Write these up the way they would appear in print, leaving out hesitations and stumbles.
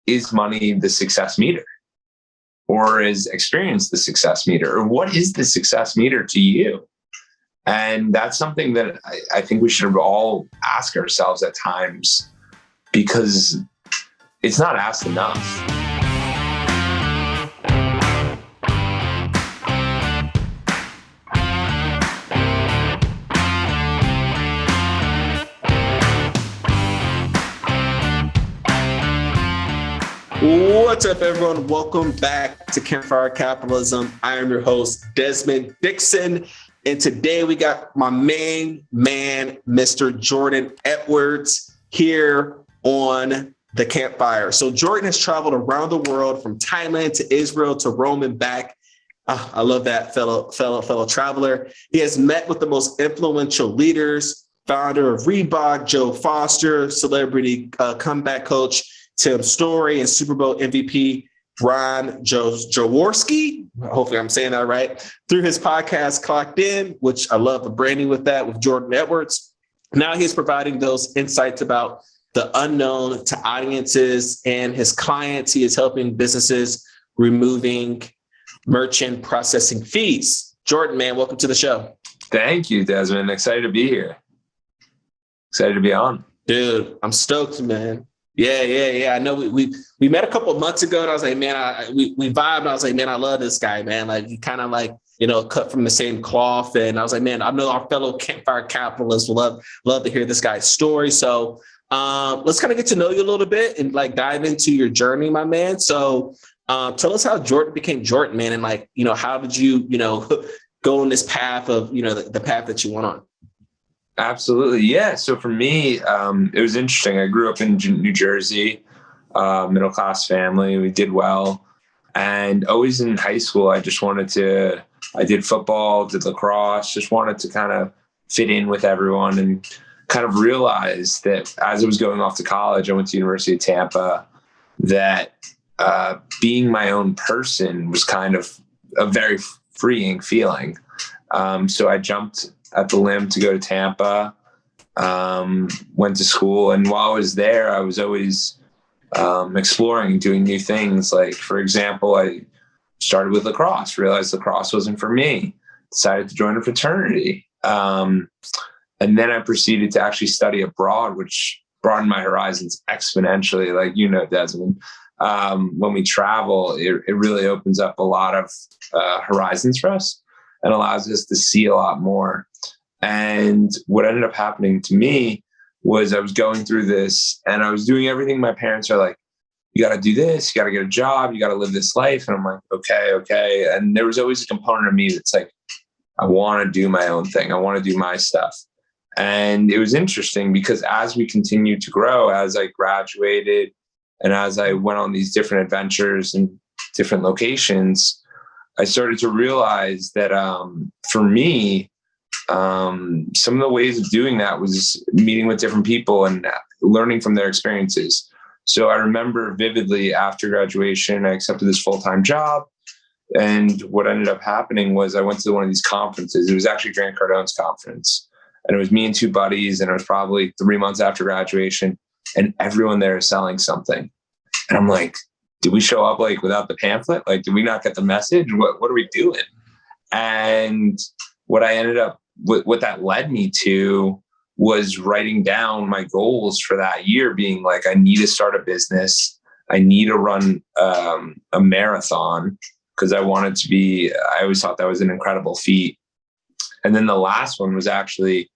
is money the success meter? Or is experience the success meter? Or what is the success meter to you? And that's something that I think we should all ask ourselves at times, because it's not asked enough. What's up, everyone? Welcome back to Campfire Capitalism. I am your host, Desmond Dixon. And today we got my main man, Mr. Jordan Edwards, here on the Campfire. So Jordan has traveled around the world, from Thailand to Israel to Rome and back. I love that fellow traveler. He has met with the most influential leaders, founder of Reebok, Joe Foster, celebrity comeback coach Tim Story, and Super Bowl MVP Ron Jaworski. Hopefully I'm saying that right. Through his podcast Clocked In, which I love the branding with that, with Jordan Edwards. Now he's providing those insights about the unknown to audiences and his clients. He is helping businesses removing merchant processing fees. Jordan, man, welcome to the show. Thank you, Desmond. Excited to be here. Excited to be on. Dude, I'm stoked, man. Yeah. I know we met a couple of months ago, and I was like, man, we vibed. And I was like, man, I love this guy, man. Like, he kind of like, cut from the same cloth. And I was like, man, I know our fellow Campfire capitalists will love to hear this guy's story. So let's kind of get to know you a little bit and like dive into your journey, my man. So tell us how Jordan became Jordan, man. And like, how did you, go on this path of, the path that you went on? Absolutely. Yeah. So for me, it was interesting. I grew up in New Jersey, middle-class family. We did well. And always in high school, I did football, did lacrosse, just wanted to kind of fit in with everyone, and kind of realized that as I was going off to college, I went to University of Tampa, that being my own person was kind of a very freeing feeling. So I jumped at the limb to go to Tampa, went to school. And while I was there, I was always exploring, doing new things. Like, for example, I started with lacrosse, realized lacrosse wasn't for me, decided to join a fraternity. And then I proceeded to actually study abroad, which broadened my horizons exponentially. Like, Desmond, when we travel, it really opens up a lot of horizons for us and allows us to see a lot more. And what ended up happening to me was I was going through this, and I was doing everything my parents are like, you got to do this, you got to get a job, you got to live this life. And I'm like, okay. And there was always a component of me that's like, I want to do my own thing. I want to do my stuff. And it was interesting because as we continued to grow, as I graduated and as I went on these different adventures and different locations, I started to realize that for me, some of the ways of doing that was meeting with different people and learning from their experiences. So I remember vividly, after graduation, I accepted this full-time job. And what ended up happening was I went to one of these conferences. It was actually Grant Cardone's conference. And it was me and two buddies. And it was probably 3 months after graduation. And everyone there is selling something. And I'm like, did we show up like without the pamphlet? Like, did we not get the message? What are we doing? And what I ended up, what that led me to was writing down my goals for that year, being like, I need to start a business. I need to run a marathon, because I always thought that was an incredible feat. And then the last one was actually,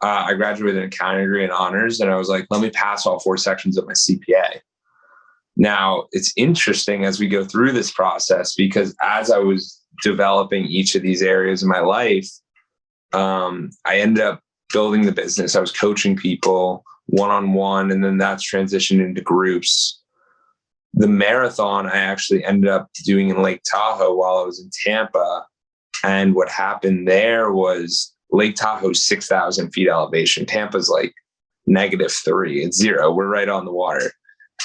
I graduated an accounting degree in honors, and I was like, let me pass all 4 sections of my CPA. Now, it's interesting as we go through this process, because as I was developing each of these areas of my life, I ended up building the business. I was coaching people one-on-one, and then that's transitioned into groups. The marathon I actually ended up doing in Lake Tahoe while I was in Tampa. And what happened there was Lake Tahoe's 6,000 feet elevation. Tampa's like -3. It's 0. We're right on the water.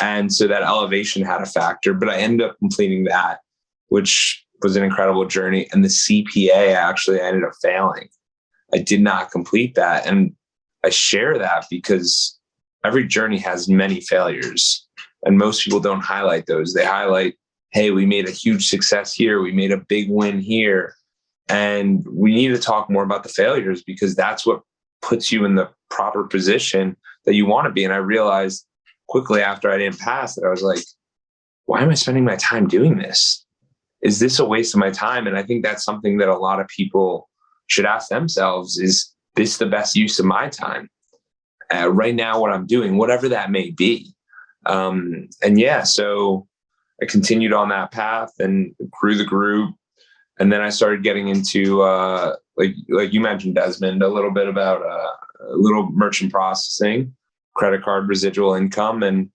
And so that elevation had a factor, but I ended up completing that, which was an incredible journey. And the CPA, actually, I ended up failing. I did not complete that. And I share that because every journey has many failures. And most people don't highlight those. They highlight, hey, we made a huge success here. We made a big win here. And we need to talk more about the failures, because that's what puts you in the proper position that you want to be. And I realized quickly after I didn't pass that I was like, why am I spending my time doing this? Is this a waste of my time? And I think that's something that a lot of people should ask themselves, is this the best use of my time? Right now, what I'm doing, whatever that may be. So I continued on that path and grew the group. And then I started getting into, like you mentioned, Desmond, a little bit about a little merchant processing, credit card residual income. And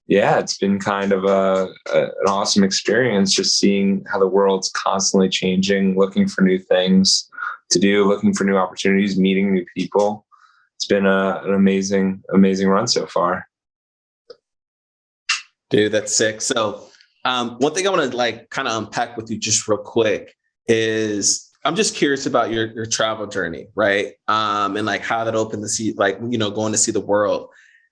yeah, it's been kind of an awesome experience, just seeing how the world's constantly changing, looking for new things to do, looking for new opportunities, meeting new people. It's been an amazing run so far. Dude, that's sick. So one thing I want to kind of unpack with you just real quick is I'm just curious about your travel journey, right? And like how that opened to see, like, going to see the world.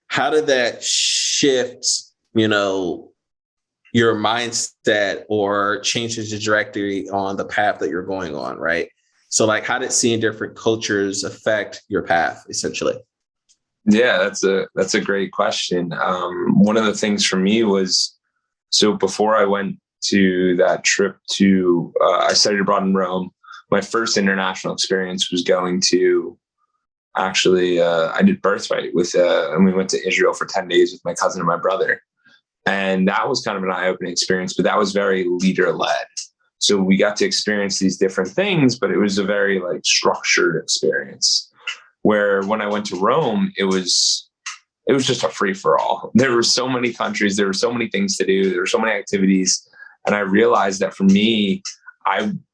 How did that shift, your mindset or change the trajectory on the path that you're going on, right? So like, how did seeing different cultures affect your path, essentially? Yeah, that's a great question. One of the things for me was, so before I went to that trip to, I studied abroad in Rome. My first international experience was going to, actually, I did Birthright and we went to Israel for 10 days with my cousin and my brother. And that was kind of an eye-opening experience, but that was very leader-led. So we got to experience these different things, but it was a very like structured experience. Where when I went to Rome, it was just a free-for-all. There were so many countries, there were so many things to do, there were so many activities. And I realized that for me, I'm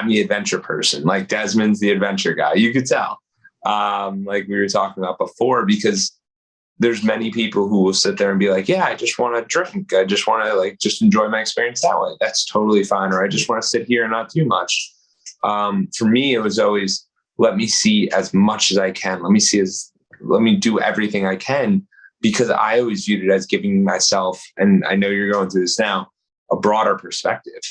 the adventure person. Like Desmond's the adventure guy. You could tell, like we were talking about before, because there's many people who will sit there and be like, yeah, I just want to drink. I just want to just enjoy my experience that way. That's totally fine. Or I just want to sit here and not do much. For me, it was always, let me see as much as I can. Let me do everything I can, because I always viewed it as giving myself, and I know you're going through this now, a broader perspective,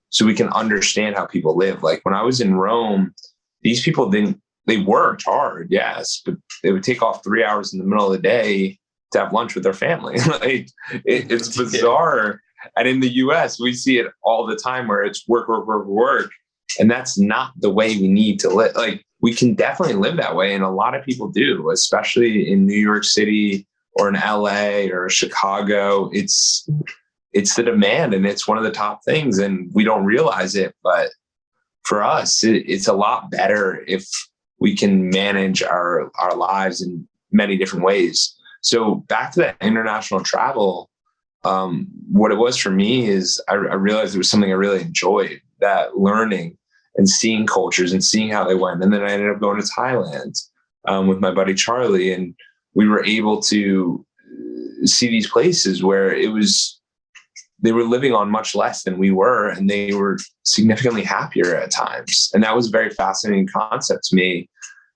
so we can understand how people live. Like when I was in Rome, these people they worked hard, yes, but they would take off 3 hours in the middle of the day to have lunch with their family. Like it's bizarre. And in the US, we see it all the time where it's work, work, work, work. And that's not the way we need to live. Like we can definitely live that way. And a lot of people do, especially in New York City or in LA or Chicago. It's the demand, and it's one of the top things, and we don't realize it. But for us, it's a lot better if we can manage our lives in many different ways. So back to that international travel, what it was for me is I realized it was something I really enjoyed, that learning and seeing cultures and seeing how they went. And then I ended up going to Thailand with my buddy Charlie, and we were able to see these places where they were living on much less than we were, and they were significantly happier at times. And that was a very fascinating concept to me,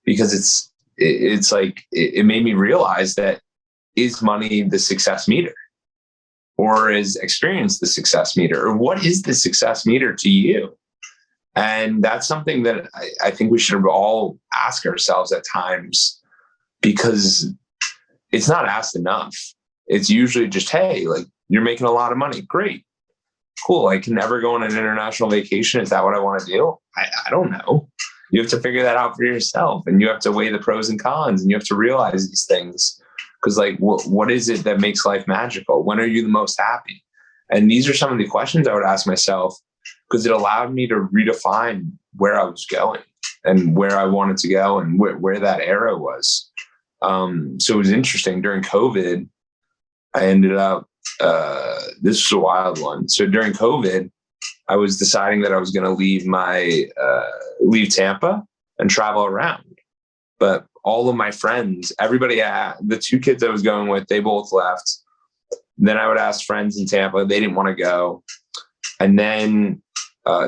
because it's like, it made me realize that, is money the success meter, or is experience the success meter, or what is the success meter to you? And that's something that I think we should all ask ourselves at times, because it's not asked enough. It's usually just, hey, like, you're making a lot of money. Great. Cool. I can never go on an international vacation. Is that what I want to do? I don't know. You have to figure that out for yourself, and you have to weigh the pros and cons, and you have to realize these things. Because like, what is it that makes life magical? When are you the most happy? And these are some of the questions I would ask myself, because it allowed me to redefine where I was going and where I wanted to go, and where that era was. So it was interesting. During COVID, I ended up, this was a wild one. So during COVID, I was deciding that I was going to leave Tampa and travel around. But all of my friends, everybody, the two kids I was going with, they both left. Then I would ask friends in Tampa, they didn't want to go. And then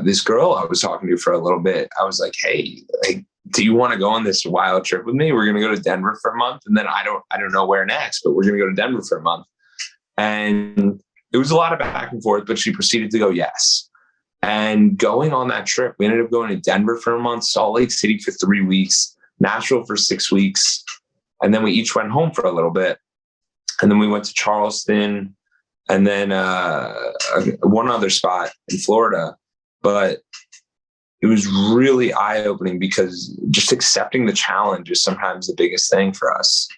this girl I was talking to for a little bit, I was like, hey, like, do you want to go on this wild trip with me? We're going to go to Denver for a month. And then I don't know where next, but we're going to go to Denver for a month. And it was a lot of back and forth, but she proceeded to go yes. And going on that trip, we ended up going to Denver for a month, Salt Lake City for 3 weeks, Nashville for 6 weeks. And then we each went home for a little bit. And then we went to Charleston and then one other spot in Florida. But it was really eye-opening because just accepting the challenge is sometimes the biggest thing for us.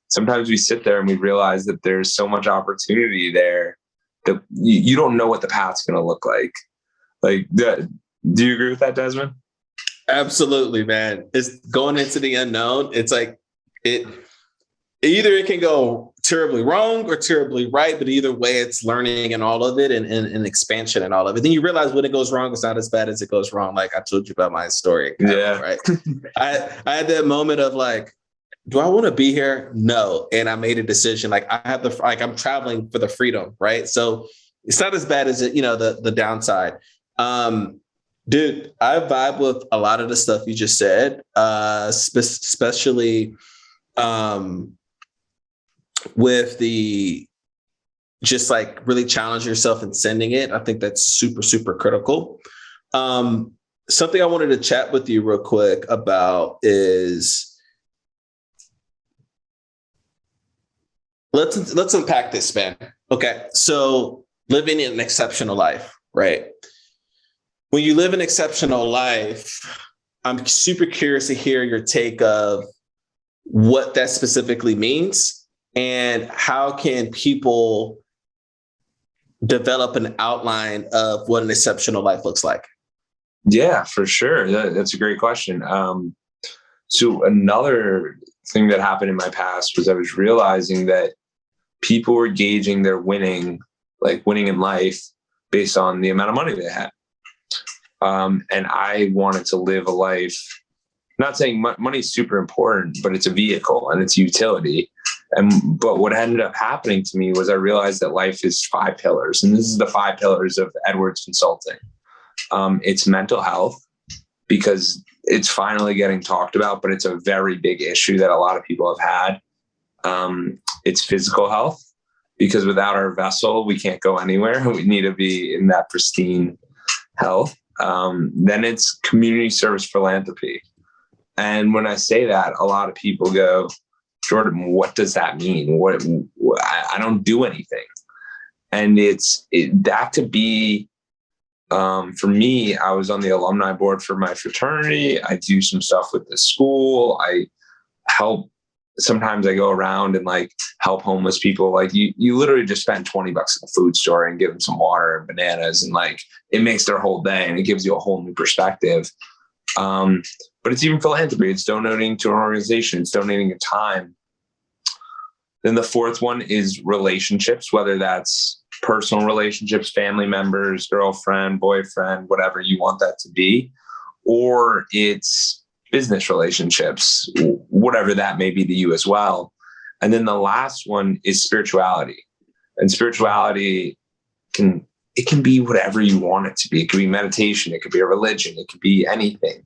Sometimes we sit there and we realize that there's so much opportunity there that you don't know what the path's going to look like. Like, do you agree with that, Desmond? Absolutely, man. It's going into the unknown. It's like either it can go terribly wrong or terribly right, but either way, it's learning and all of it and expansion and all of it. Then you realize when it goes wrong, it's not as bad as it goes wrong. Like I told you about my story. Yeah. Right. I had that moment of like, do I want to be here? No. And I made a decision. Like I'm traveling for the freedom. Right. So it's not as bad as it, the downside. Dude, I vibe with a lot of the stuff you just said, especially with the just like really challenge yourself and sending it. I think that's super, super critical. Something I wanted to chat with you real quick about is let's unpack this, man. Okay. So living an exceptional life, right? When you live an exceptional life, I'm super curious to hear your take of what that specifically means and how can people develop an outline of what an exceptional life looks like? Yeah, for sure. That's a great question. So another thing that happened in my past was I was realizing that people were gauging their winning in life based on the amount of money they had. And I wanted to live a life, not saying money is super important, but it's a vehicle and it's utility. But what ended up happening to me was I realized that life is 5 pillars. And this is the 5 pillars of Edwards Consulting. It's mental health, because it's finally getting talked about, but it's a very big issue that a lot of people have had. It's physical health, because without our vessel, we can't go anywhere. We need to be in that pristine health. Then it's community service philanthropy. And when I say that, a lot of people go, Jordan, what does that mean? I don't do anything. And that could be, for me, I was on the alumni board for my fraternity. I do some stuff with the school. I help. Sometimes I go around and like help homeless people. Like you literally just spend $20 at the food store and give them some water and bananas, and like it makes their whole day and it gives you a whole new perspective. But it's even philanthropy. It's donating to an organization. It's donating your time. Then the 4th one is relationships, whether that's personal relationships, family members, girlfriend, boyfriend, whatever you want that to be, or it's business relationships, whatever that may be to you as well. And then the last one is spirituality. And spirituality can be whatever you want it to be. It could be meditation. It could be a religion. It could be anything.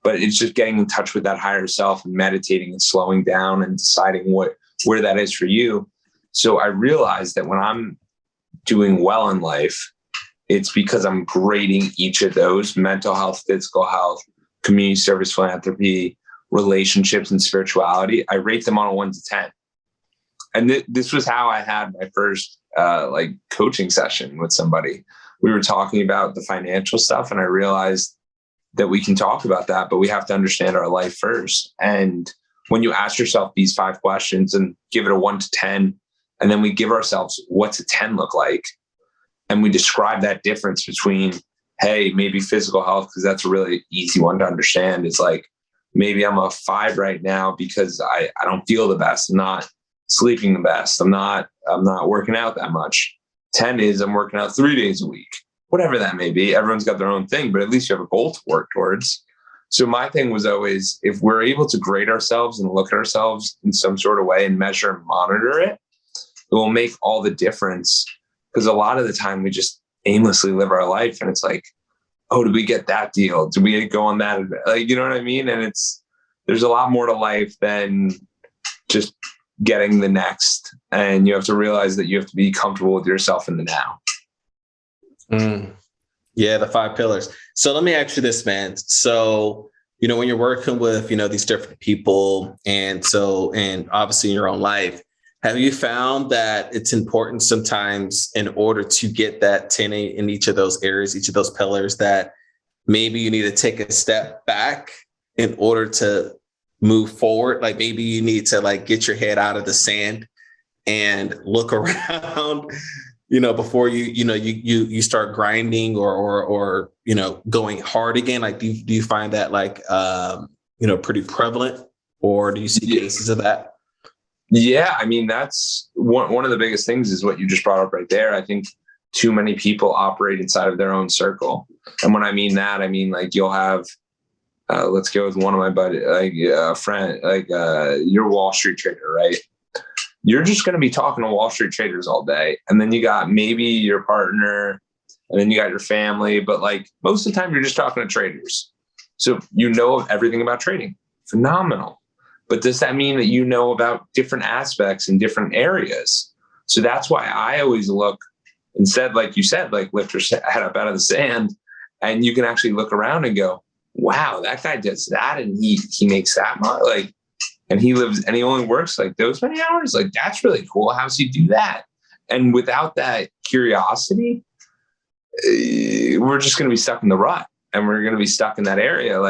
But it's just getting in touch with that higher self and meditating and slowing down and deciding where that is for you. So I realized that when I'm doing well in life, it's because I'm grading each of those: mental health, physical health, community service, philanthropy, relationships, and spirituality. I rate them on a 1 to 10. And this was how I had my first coaching session with somebody. We were talking about the financial stuff, and I realized that we can talk about that, but we have to understand our life first. And when you ask yourself these 5 questions and give it a 1 to 10, and then we give ourselves what's a 10 look like, and we describe that difference between, hey, maybe physical health, because that's a really easy one to understand. It's like, maybe I'm a 5 right now because I don't feel the best. I'm not sleeping the best. I'm not working out that much. 10 is I'm working out 3 days a week, whatever that may be. Everyone's got their own thing, but at least you have a goal to work towards. So my thing was always, if we're able to grade ourselves and look at ourselves in some sort of way and measure and monitor it, it will make all the difference. Because a lot of the time we just aimlessly live our life, and it's like, oh, did we get that deal? Did we go on that? Like, you know what I mean? And there's a lot more to life than just getting the next. And you have to realize that you have to be comfortable with yourself in the now. Yeah, the 5 pillars. So let me ask you this, man. So, when you're working with, these different people and obviously in your own life, have you found that it's important sometimes in order to get that 10 in each of those areas, each of those pillars, that maybe you need to take a step back in order to move forward? Like maybe you need to get your head out of the sand and look around, before you start grinding or going hard again. Like, do you find that pretty prevalent, or do you see cases of that? Yeah, I mean, that's one of the biggest things is what you just brought up right there. I think too many people operate inside of their own circle. And when I mean that, I mean, you'll have, let's go with one of my buddies, a friend, your Wall Street trader, right? You're just going to be talking to Wall Street traders all day. And then you got maybe your partner, and then you got your family. But most of the time, you're just talking to traders. So you know everything about trading. Phenomenal. But does that mean that you know about different aspects in different areas? So that's why I always look, instead, like you said, lift your head up out of the sand, and you can actually look around and go, wow, that guy does that, and he makes that much, and he lives and he only works those many hours. That's really cool. How does he do that? And without that curiosity, we're just going to be stuck in the rut, and we're going to be stuck in that area.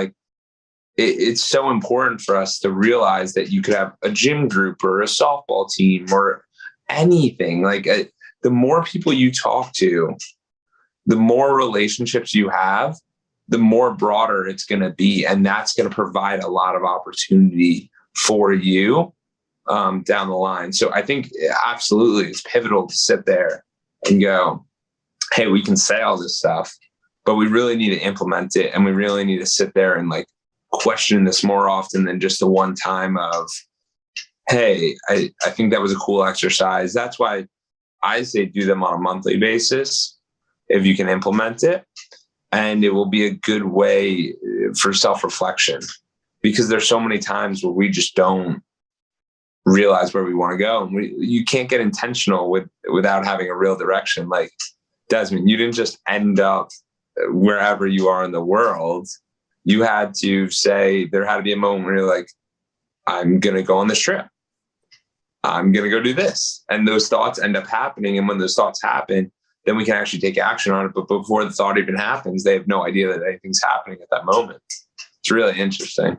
It's so important for us to realize that you could have a gym group or a softball team or anything. The more people you talk to, the more relationships you have, the more broader it's going to be. And that's going to provide a lot of opportunity for you down the line. So I think absolutely it's pivotal to sit there and go, hey, we can say all this stuff, but we really need to implement it. And we really need to sit there and question this more often than just the one time of, hey, I think that was a cool exercise. That's why I say do them on a monthly basis if you can implement it. And it will be a good way for self-reflection, because there's so many times where we just don't realize where we want to go. And you can't get intentional without having a real direction. Desmond, you didn't just end up wherever you are in the world. You had to say, there had to be a moment where you're I'm going to go on this trip. I'm going to go do this. And those thoughts end up happening. And when those thoughts happen, then we can actually take action on it. But before the thought even happens, they have no idea that anything's happening at that moment. It's really interesting.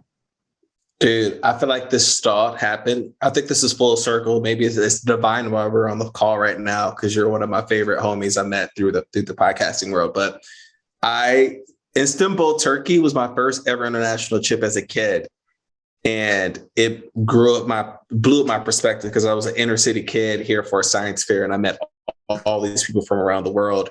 Dude, I feel like this thought happened. I think this is full circle. Maybe it's divine while we're on the call right now, because you're one of my favorite homies I met through the podcasting world. But Istanbul, Turkey was my first ever international trip as a kid. And it blew up my perspective, because I was an inner city kid here for a science fair, and I met all these people from around the world.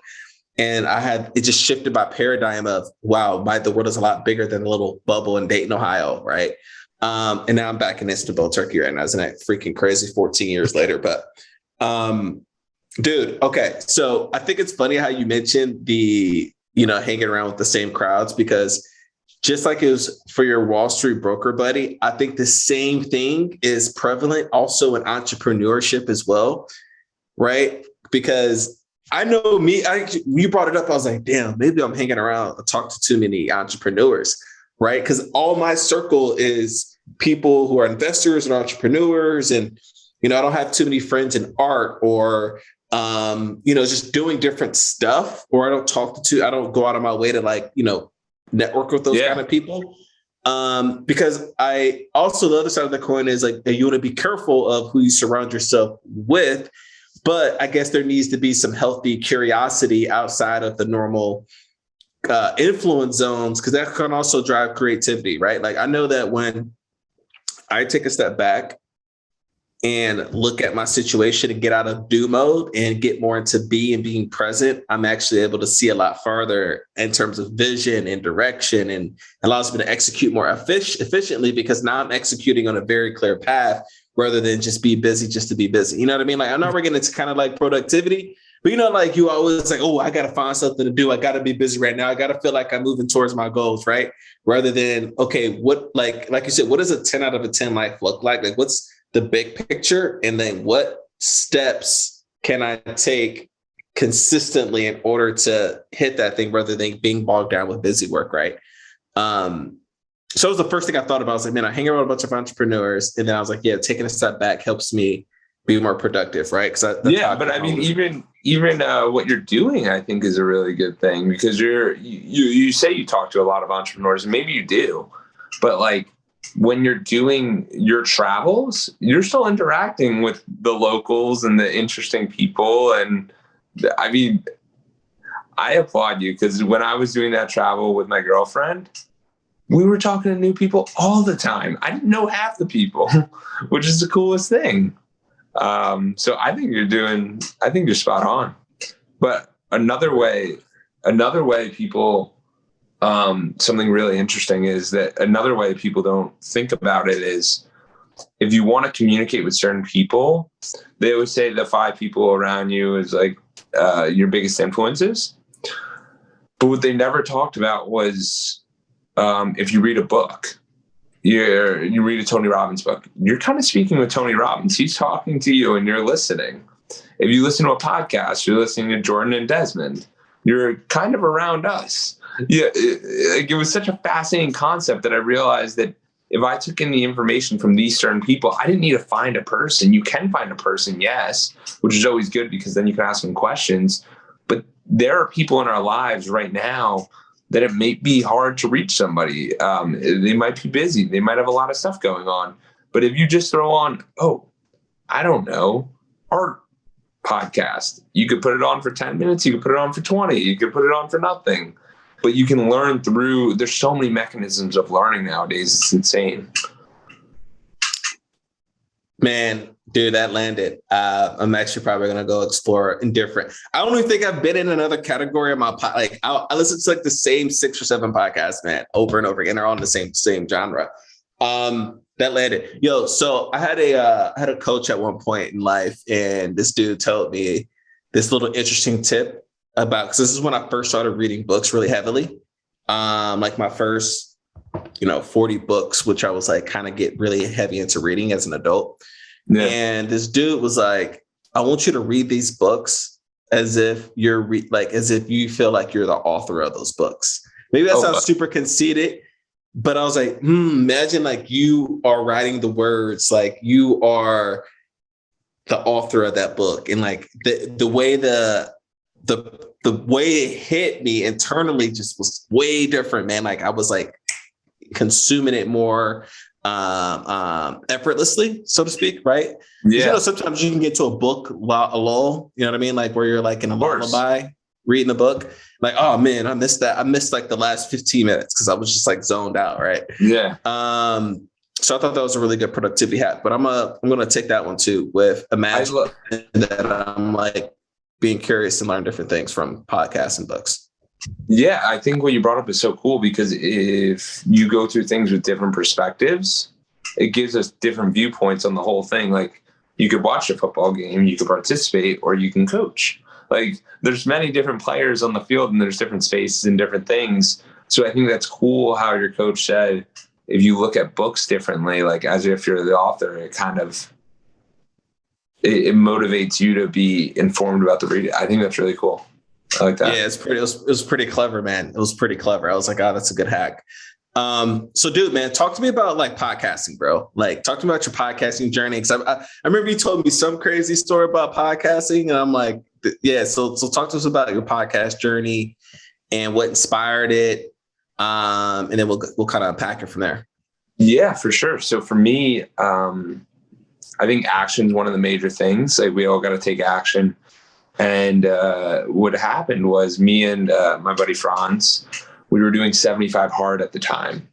And it just shifted my paradigm of, wow, the world is a lot bigger than a little bubble in Dayton, Ohio, right? And now I'm back in Istanbul, Turkey right now. Isn't that freaking crazy 14 years later? But dude, okay. So I think it's funny how you mentioned the, hanging around with the same crowds, because just like it was for your Wall Street broker buddy, I think the same thing is prevalent also in entrepreneurship as well, right? Because I know you brought it up. I was like, damn, maybe I'm hanging around and talk to too many entrepreneurs, right? Because all my circle is people who are investors and entrepreneurs. And, I don't have too many friends in art or, just doing different stuff, or I don't go out of my way to network with those kind of people. Because I also, the other side of the coin is you want to be careful of who you surround yourself with. But I guess there needs to be some healthy curiosity outside of the normal influence zones, because that can also drive creativity, right? I know that when I take a step back and look at my situation and get out of do mode and get more into be and being present, I'm actually able to see a lot farther in terms of vision and direction, and allows me to execute more efficiently, because now I'm executing on a very clear path rather than just be busy just to be busy. You know what I mean? I'm not getting into kind of productivity, but you always oh, I got to find something to do. I got to be busy right now. I got to feel like I'm moving towards my goals, right? Rather than, okay, what, like you said, what does a 10 out of a 10 life look like? What's the big picture, and then what steps can I take consistently in order to hit that thing rather than being bogged down with busy work, right? So it was the first thing I thought about. I was like, man, I hang around a bunch of entrepreneurs. And then I was like, yeah, taking a step back helps me be more productive, right? But I mean, even what you're doing, I think, is a really good thing, because you say you talk to a lot of entrepreneurs, and maybe you do, but like when you're doing your travels, you're still interacting with the locals and the interesting people. And I mean, I applaud you, because when I was doing that travel with my girlfriend, we were talking to new people all the time. I didn't know half the people, which is the coolest thing. So I think you're spot on. But another way people, something really interesting is that another way people don't think about it is, if you want to communicate with certain people, they always say the 5 people around you is like your biggest influences. But what they never talked about was, if you read a book, you read a Tony Robbins book, you're kind of speaking with Tony Robbins. He's talking to you and you're listening. If you listen to a podcast, you're listening to Jordan and Desmond. You're kind of around us. Yeah, it was such a fascinating concept that I realized that if I took in the information from these certain people, I didn't need to find a person. You can find a person, yes, which is always good, because then you can ask them questions. But there are people in our lives right now that it may be hard to reach somebody. They might be busy. They might have a lot of stuff going on. But if you just throw on, I don't know, art podcast, you could put it on for 10 minutes. You could put it on for 20. You could put it on for nothing. But you can learn there's so many mechanisms of learning nowadays. It's insane. Man, dude, that landed. I'm actually probably going to go explore in different. I don't even think I've been in another category of my I listen to like the same 6 or 7 podcasts, man, over and over again. They're all in the same genre. That landed. Yo, so I had a coach at one point in life, and this dude told me this little interesting tip about, because this is when I first started reading books really heavily. Like my first 40 books, which I was like kind of get really heavy into reading as an adult. Yeah. And this dude was like, I want you to read these books as if as if you feel like you're the author of those books. Maybe that sounds super conceited, but I was like, imagine like you are writing the words, like you are the author of that book. And like the way the way it hit me internally just was way different, man. Like I was like consuming it more effortlessly, so to speak, right? Yeah. Sometimes you can get to a book lull, you know what I mean? Like where you're like in a lullaby reading the book, like, oh man, I missed that. I missed like the last 15 minutes because I was just like zoned out, right? Yeah. So I thought that was a really good productivity hack, but I'm gonna take that one too with imagine that I'm like being curious and learn different things from podcasts and books. Yeah, I think what you brought up is so cool, because if you go through things with different perspectives, it gives us different viewpoints on the whole thing. Like you could watch a football game, you could participate, or you can coach. Like there's many different players on the field, and there's different spaces and different things. So I think that's cool how your coach said, if you look at books differently, like as if you're the author, it kind of it motivates you to be informed about the reading. I think that's really cool. I like that. Yeah, it was pretty clever, man. It was pretty clever. I was like, oh, that's a good hack. So dude, man, talk to me about like podcasting, bro. Like talk to me about your podcasting journey. Cause I remember you told me some crazy story about podcasting, and I'm like, yeah. So talk to us about your podcast journey and what inspired it. And then we'll kind of unpack it from there. Yeah, for sure. So for me, I think action is one of the major things. Like we all got to take action. And what happened was me and my buddy Franz, we were doing 75 hard at the time.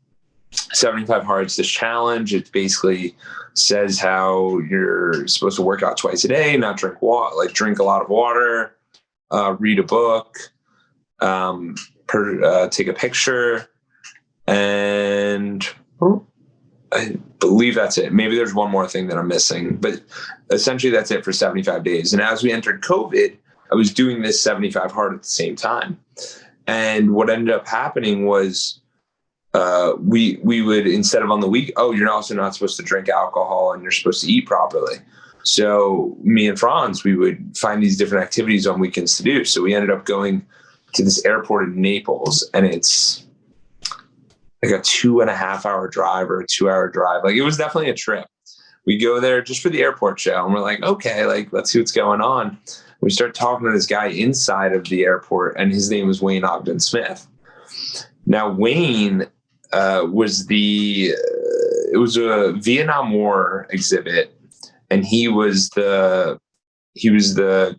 75 hard is this challenge. It basically says how you're supposed to work out twice a day, not drink water, like drink a lot of water, read a book, take a picture, and I believe that's it. Maybe there's one more thing that I'm missing, but essentially that's it for 75 days. And as we entered COVID, I was doing this 75 hard at the same time. And what ended up happening was we would, instead of on the week, oh, you're also not supposed to drink alcohol and you're supposed to eat properly. So me and Franz, we would find these different activities on weekends to do. So we ended up going to this airport in Naples, and it's like a 2.5 hour drive or a 2 hour drive. Like, it was definitely a trip. We go there just for the airport show, and we're like, okay, like, let's see what's going on. We start talking to this guy inside of the airport, and his name was Wayne Ogden Smith. Now, Wayne was it was a Vietnam War exhibit, and he was the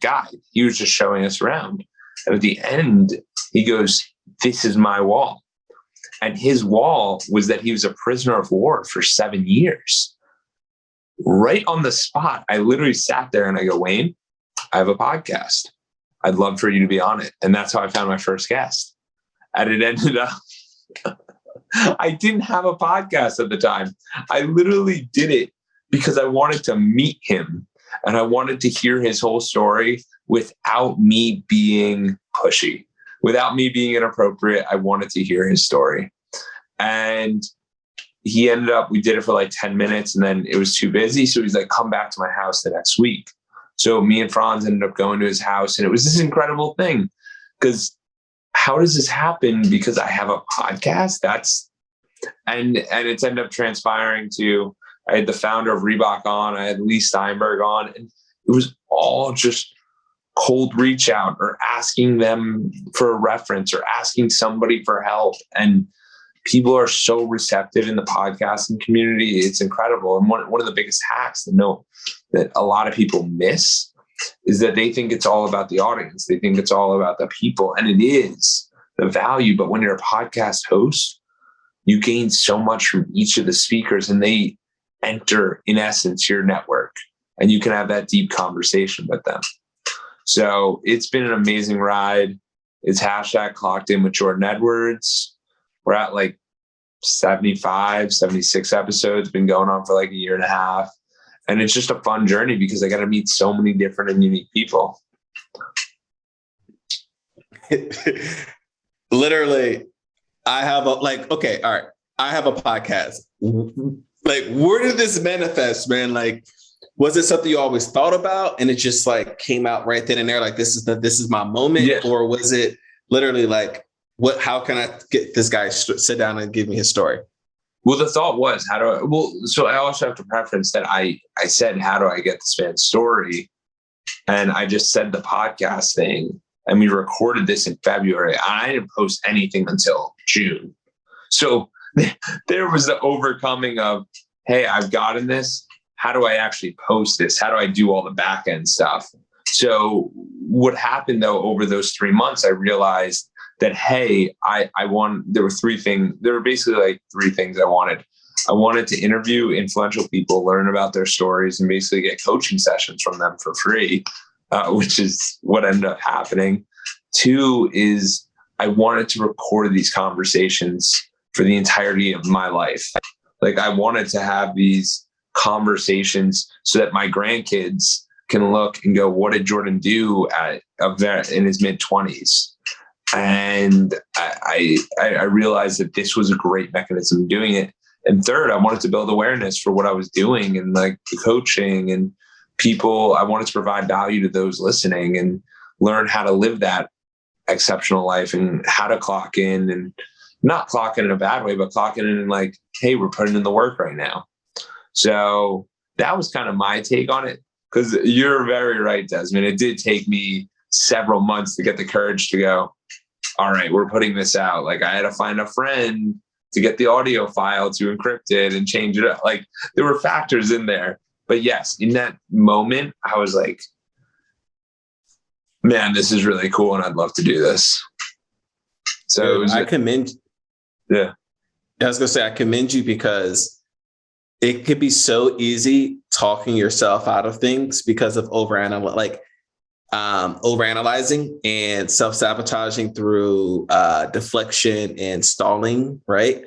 guide. He was just showing us around. And at the end, he goes, "This is my wall." And his wall was that he was a prisoner of war for 7 years. Right on the spot, I literally sat there and I go, "Wayne, I have a podcast. I'd love for you to be on it." And that's how I found my first guest. And it ended up, I didn't have a podcast at the time. I literally did it because I wanted to meet him and I wanted to hear his whole story without me being pushy, without me being inappropriate. I wanted to hear his story. And he ended up, we did it for like 10 minutes and then it was too busy. So he's like, "Come back to my house the next week." So me and Franz ended up going to his house, and it was this incredible thing. Because how does this happen? Because I have a podcast. And it's ended up transpiring to, I had the founder of Reebok on, I had Lee Steinberg on, and it was all just cold reach out or asking them for a reference or asking somebody for help. And people are so receptive in the podcasting community. It's incredible. And one of the biggest hacks that a lot of people miss is that they think it's all about the audience. They think it's all about the people, and it is the value. But when you're a podcast host, you gain so much from each of the speakers, and they enter, in essence, your network, and you can have that deep conversation with them. So it's been an amazing ride. It's #clocked in with Jordan Edwards. We're at like 75, 76 episodes, been going on for like 1.5 years. And it's just a fun journey because I got to meet so many different and unique people. Literally, I have okay, all right. I have a podcast. Like, where did this manifest, man? Like, was it something you always thought about and it just like came out right then and there? Like, this is my moment. Yeah. Or was it literally like, how can I get this guy sit down and give me his story? Well, the thought was, so I also have to preference that I said, how do I get this man's story? And I just said the podcast thing, and we recorded this in February. I didn't post anything until June. So there was the overcoming of, hey, I've gotten this. How do I actually post this? How do I do all the back end stuff? So what happened though, over those 3 months, I realized that, hey, there were basically like 3 things I wanted. I wanted to interview influential people, learn about their stories, and basically get coaching sessions from them for free, which is what ended up happening. 2 is I wanted to record these conversations for the entirety of my life. Like, I wanted to have these conversations so that my grandkids can look and go, what did Jordan do in his mid-20s? And I realized that this was a great mechanism of doing it. And 3rd, I wanted to build awareness for what I was doing and like the coaching and people. I wanted to provide value to those listening and learn how to live that exceptional life and how to clock in, and not clock in a bad way, but clock in and like, hey, we're putting in the work right now. So that was kind of my take on it, because you're very right, Desmond. It did take me several months to get the courage to go, all right, we're putting this out. Like, I had to find a friend to get the audio file to encrypt it and change it up. Like, there were factors in there. But yes, in that moment, I was like, man, this is really cool, and I'd love to do this. So I commend. Yeah. I was going to say, I commend you, because it could be so easy talking yourself out of things because of overanalyzing and self-sabotaging through deflection and stalling, right?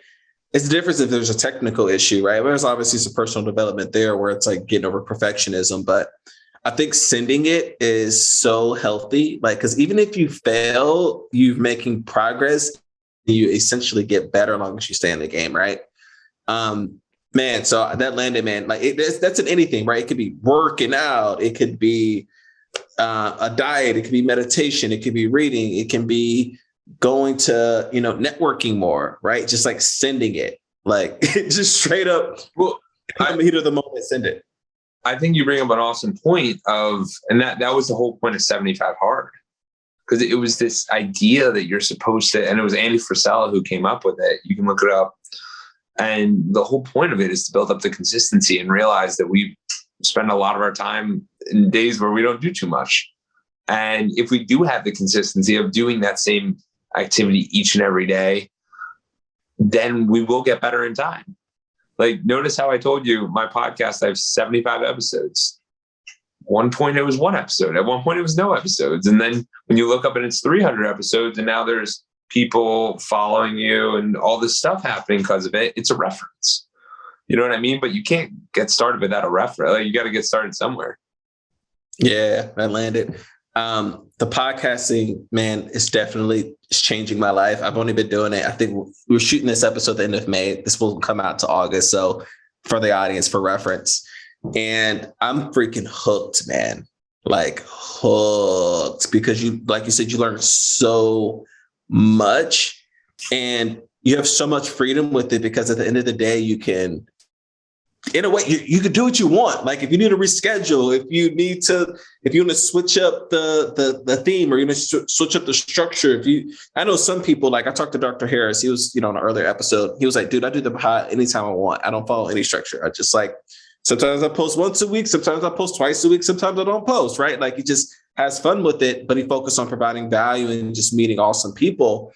It's the difference if there's a technical issue, right? There's obviously some personal development there where it's like getting over perfectionism, but I think sending it is so healthy. Like, because even if you fail, you're making progress. you essentially get better as long as you stay in the game, right? Man, so that landed, man, like that's in anything, right? It could be working out, it could be a diet, it could be meditation, it could be reading, it can be going to, networking more, right? Just like sending it, like just straight up. Well, I'm the heat of the moment, send it. I think you bring up an awesome point and that was the whole point of 75 Hard. Because it was this idea that you're supposed to, and it was Andy Frisella who came up with it. You can look it up. And the whole point of it is to build up the consistency and realize that we spend a lot of our time in days where we don't do too much. And if we do have the consistency of doing that same activity each and every day, then we will get better in time. Like, notice how I told you my podcast, I have 75 episodes. One point it was one episode. At one point it was no episodes. And then when you look up and it's 300 episodes and now there's people following you and all this stuff happening because of it, it's a reference. You know what I mean? But you can't get started without a reference. Like, you got to get started somewhere. Yeah, that landed. The podcasting, man, is definitely changing my life. I've only been doing it. I think we're shooting this episode at the end of May. This will come out to August. So for the audience, for reference. And I'm freaking hooked, man. Like hooked, because like you said, you learn so much and you have so much freedom with it, because at the end of the day, you can, in a way, you can do what you want. Like if you need to reschedule, if you want to switch up the theme, or you want to switch up the structure. I know some people, like I talked to Dr. Harris, he was, on an earlier episode, he was like, dude, I do the pod anytime I want. I don't follow any structure. I just like, sometimes I post once a week, sometimes I post twice a week, sometimes I don't post, right? Like he just has fun with it, but he focused on providing value and just meeting awesome people.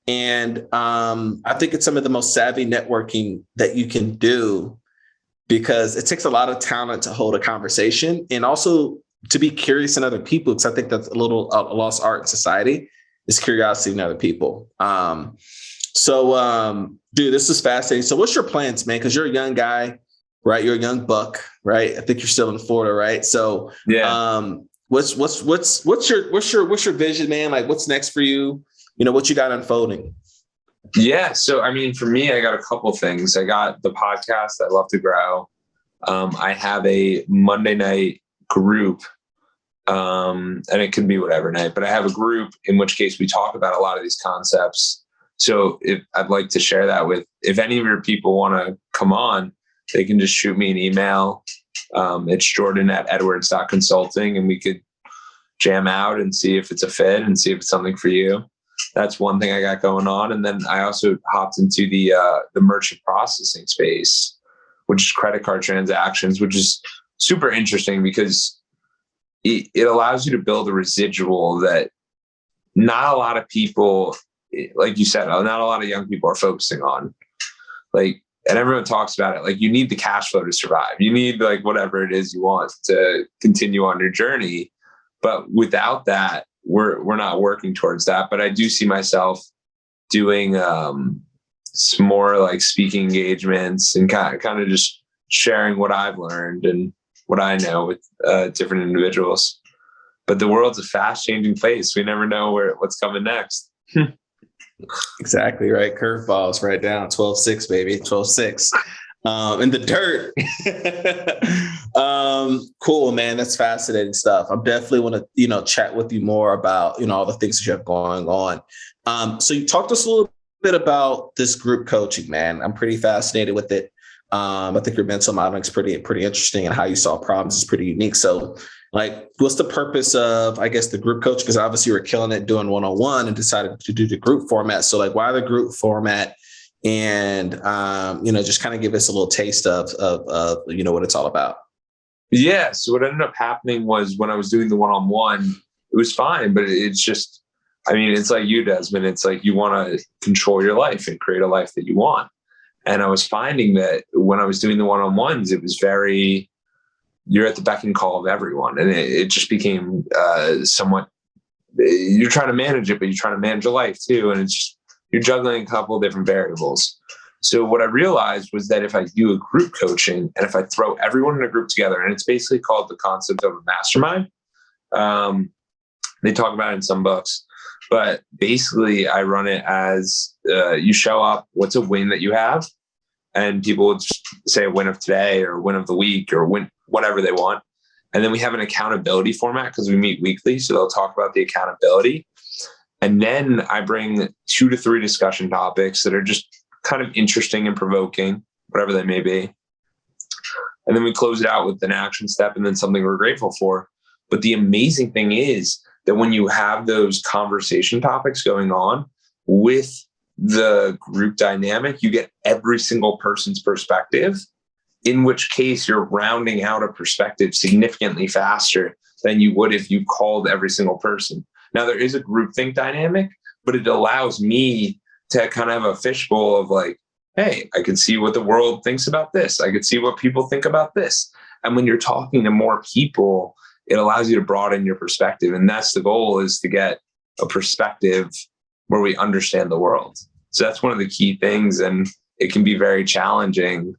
And I think it's some of the most savvy networking that you can do, because it takes a lot of talent to hold a conversation and also to be curious in other people. Because I think that's a lost art in society, is curiosity in other people. Dude, this is fascinating. So what's your plans, man? Because you're a young guy. Right, you're a young buck, right? I think you're still in Florida, right? So, yeah. What's your vision, man? Like, what's next for you? What you got unfolding? Yeah, so I mean, for me, I got a couple things. I got the podcast I love to grow. I have a Monday night group, and it can be whatever night, but I have a group in which case we talk about a lot of these concepts. So I'd like to share that if any of your people want to come on, they can just shoot me an email. It's Jordan@edwards.consulting, and we could jam out and see if it's a fit and see if it's something for you. That's one thing I got going on. And then I also hopped into the merchant processing space, which is credit card transactions, which is super interesting because it allows you to build a residual that not a lot of people, like you said, not a lot of young people are focusing on. Like, and everyone talks about it. Like, you need the cash flow to survive. You need like whatever it is you want to continue on your journey. But without that, we're not working towards that. But I do see myself doing some more like speaking engagements and kind of just sharing what I've learned and what I know with different individuals. But the world's a fast changing place. We never know what's coming next. Exactly right. Curveballs right down. 12-6, baby. 12-6. In the dirt. Cool, man. That's fascinating stuff. I definitely want to, chat with you more about, all the things that you have going on. So you talked to us a little bit about this group coaching, man. I'm pretty fascinated with it. I think your mental modeling is pretty interesting, and how you solve problems is pretty unique. So, like, what's the purpose of, I guess, the group coach? Because obviously you were killing it doing one-on-one and decided to do the group format. So, like, why the group format? And just kind of give us a little taste of what it's all about. Yeah. So what ended up happening was, when I was doing the one-on-one, it was fine, but it's just, it's like you, Desmond. It's like you want to control your life and create a life that you want. And I was finding that when I was doing the one-on-ones, it was very, you're at the beck and call of everyone. And it just became somewhat, you're trying to manage it, but you're trying to manage your life too. And it's just, you're juggling a couple of different variables. So what I realized was that if I do a group coaching, and if I throw everyone in a group together, and it's basically called the concept of a mastermind. They talk about it in some books, but basically I run it as you show up, what's a win that you have? And people would just say a win of today or win of the week or win whatever they want. And then we have an accountability format because we meet weekly. So they'll talk about the accountability. And then I bring 2 to 3 discussion topics that are just kind of interesting and provoking, whatever they may be. And then we close it out with an action step and then something we're grateful for. But the amazing thing is that when you have those conversation topics going on with the group dynamic, you get every single person's perspective, in which case you're rounding out a perspective significantly faster than you would if you called every single person. Now, there is a groupthink dynamic, but it allows me to kind of have a fishbowl of like, hey, I can see what the world thinks about this. I can see what people think about this. And when you're talking to more people, it allows you to broaden your perspective. And that's the goal, is to get a perspective where we understand the world. So that's one of the key things. And it can be very challenging.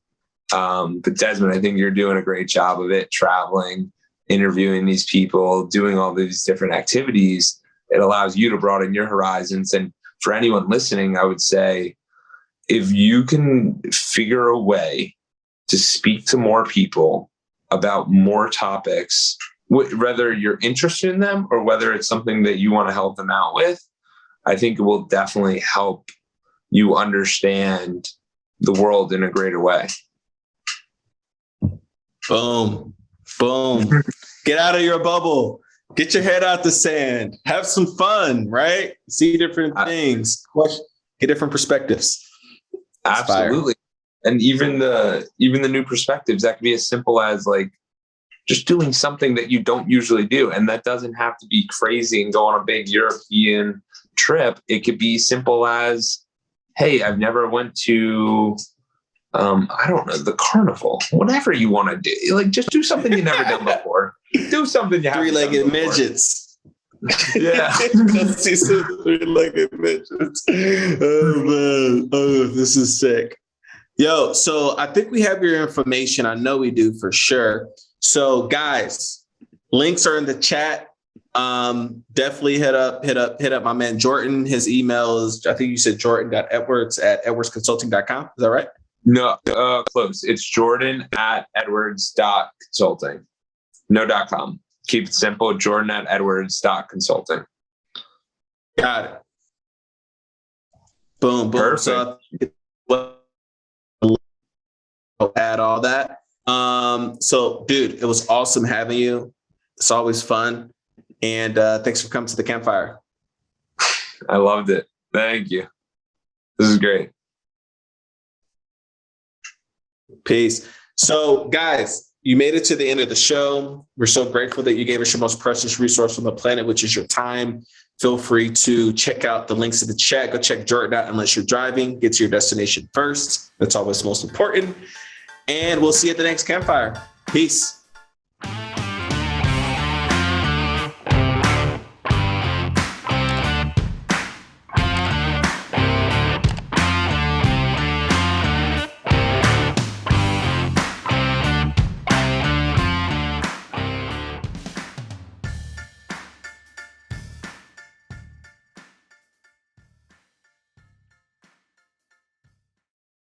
But Desmond, I think you're doing a great job of it, traveling, interviewing these people, doing all these different activities. It allows you to broaden your horizons. And for anyone listening, I would say, if you can figure a way to speak to more people about more topics, whether you're interested in them or whether it's something that you want to help them out with, I think it will definitely help you understand the world in a greater way. Boom. Boom. Get out of your bubble. Get your head out the sand. Have some fun, right? See different things. Get different perspectives. Absolutely. And even the new perspectives, that could be as simple as like just doing something that you don't usually do. And that doesn't have to be crazy and go on a big European trip. It could be simple as, hey, I've never went to, I don't know, the carnival, whatever you want to do. Like, just do something you've never done before. Do something you haven't done before. Three-legged midgets. Yeah. Let's see some three-legged midgets. Oh, man. Oh, this is sick. Yo, so I think we have your information. I know we do for sure. So guys, links are in the chat. Definitely hit up my man Jordan. His email is, I think you said jordan.edwards@edwardsconsulting.com. Is that right? No, close. It's jordan@edwards.consulting. No .com. Keep it simple. jordan@edwards.consulting. Got it. Boom, boom. Perfect. So I'll add all that. So dude, it was awesome having you. It's always fun. And thanks for coming to the Campfire. I loved it. Thank you. This is great. Peace. So guys, you made it to the end of the show. We're so grateful that you gave us your most precious resource on the planet, which is your time. Feel free to check out the links in the chat. Go check Jordan out unless you're driving. Get to your destination first. That's always most important. And we'll see you at the next Campfire. Peace.